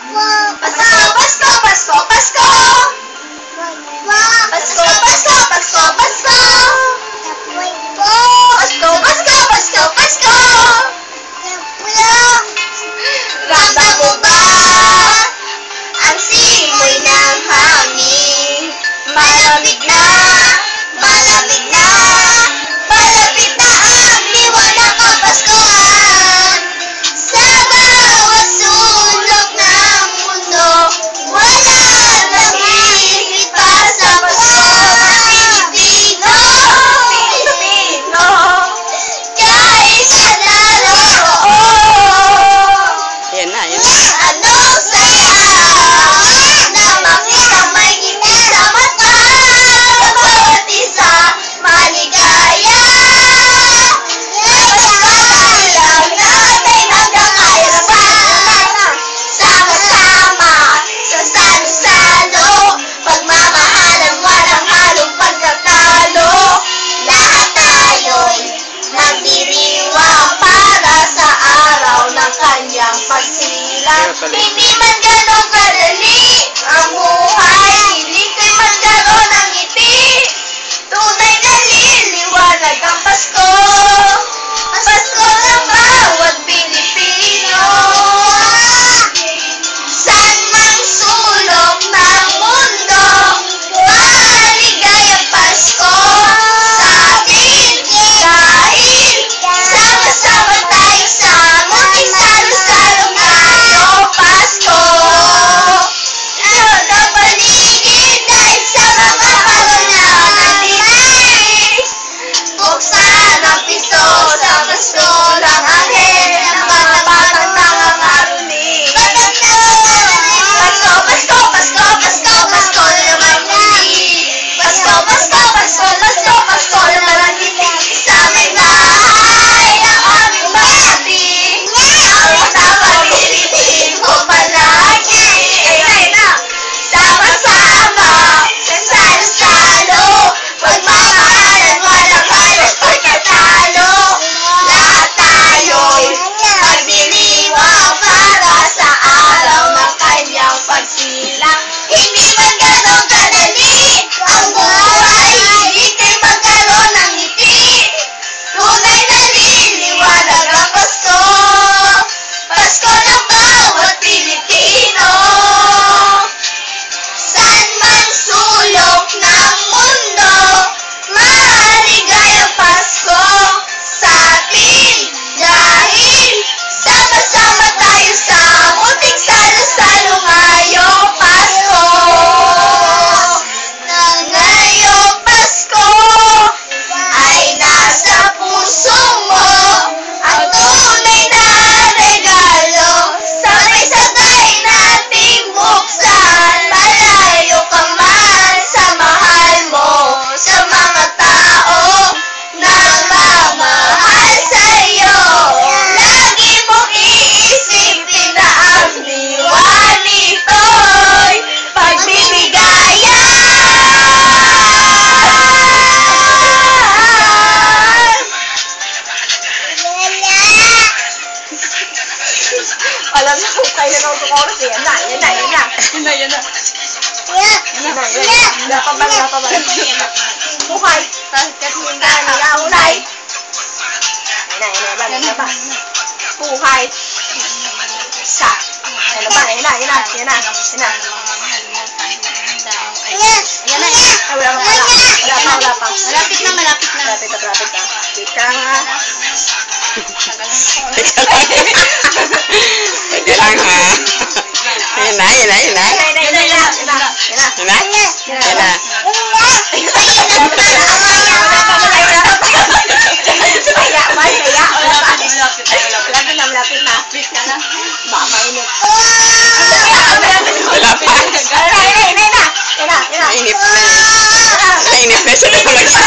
Pasko, Pasko, Pasko, Pasko! Pasko, Pasko, Pasko, Pasko! Pasko, Pasko, Pasko, Pasko! Ramdam mo ba ang simoy ng hangin? Malamig na, malamig na, malapit na ang liwanag ng Paskuhan. Sa bawat sulok ng mundo, wala nang hihigit pa sa Pasko ng Pilipino. Pilipino, kahit sa naroon. Yan na, yan na. Anong saya na makita may ngiti sa mata, bawat isa maligaya. Napagpapalaw natin hanggang kahirapan, sama-sama sa salo-salo, pagmamahalan walang halong pagkatalo. Lahat tayo'y nagdiriwang para sa araw ng kanyang pagsilang. Hindi man ganon kadali ang buhay, hindi kayo magkaroon ng ngiti. Tunay na liliwanag ang Pasko, Pasko ng bawat Pilipino. San mang sulok ng mundo, maligayang Pasko sa atin. Dahil sama-sama tayo sa munting salo-salo ngayong Pasko. Sa paligid dahil sa mga karol na nandibig, buksan ang piso sa Pasko ng anghel ng mga batang nangangaroling. Pasko, Pasko, Pasko, Pasko, Pasko na naman muli. Pasko, Pasko, Pasko, Pasko, Pasko na naman ngiti sa aming bahay ang aming bati. Ang tapariritin ko palagi. Ayun na, sama-sama sa salo-salo, pagmamahalan walang halong pagkatalo. Lahat tayo'y magdiriwang para sa araw ng kanyang pagsilang. Hindi man ganon kadali ang buhay, hindi kayo magkaroon ng ngiti. Tunay na liliwanag ang Pasko, Pasko ng bawat Pilipino. San man sulok ng mundo, maligayang Pasko sa atin. Dahil sama-sama tayo sa munting salo-salo ngayong Pasko. Ngayong Pasko ay nasa puso mo ang tunay na regalo. Sabay-sabay nating buksan, malayo ka man sa mahal mo, sa mga tao nagmamahal sa'yo. Lagi mong iisipin na ang diwa nito'y pagbibigayan. Alam mo kung kayo na autocorus eh. Yan na, yan na, yan na. Yan na, yan na. Yan na, yan na. Napabal, napabal. Buhay. Kasi yung gani, yaunay. Yan na, yan na, yan na. Buhay. Sa. Yan na ba, yan na, yan na, yan na, yan na. Yan na, ay, wala pa pala. Wala pa, wala pa. Malapit na, malapit na. Malapit na, malapit na. Ika nga. Teka lang. Pwede lang ha. Yan na, yan na, yan na. Yan na, yan na, yan na. Yan na. Yan na? Yan na. Malapit na. Baka mainit. Wala pa. Yan na. Nainip na eh. Nainip na siya na mag-isa.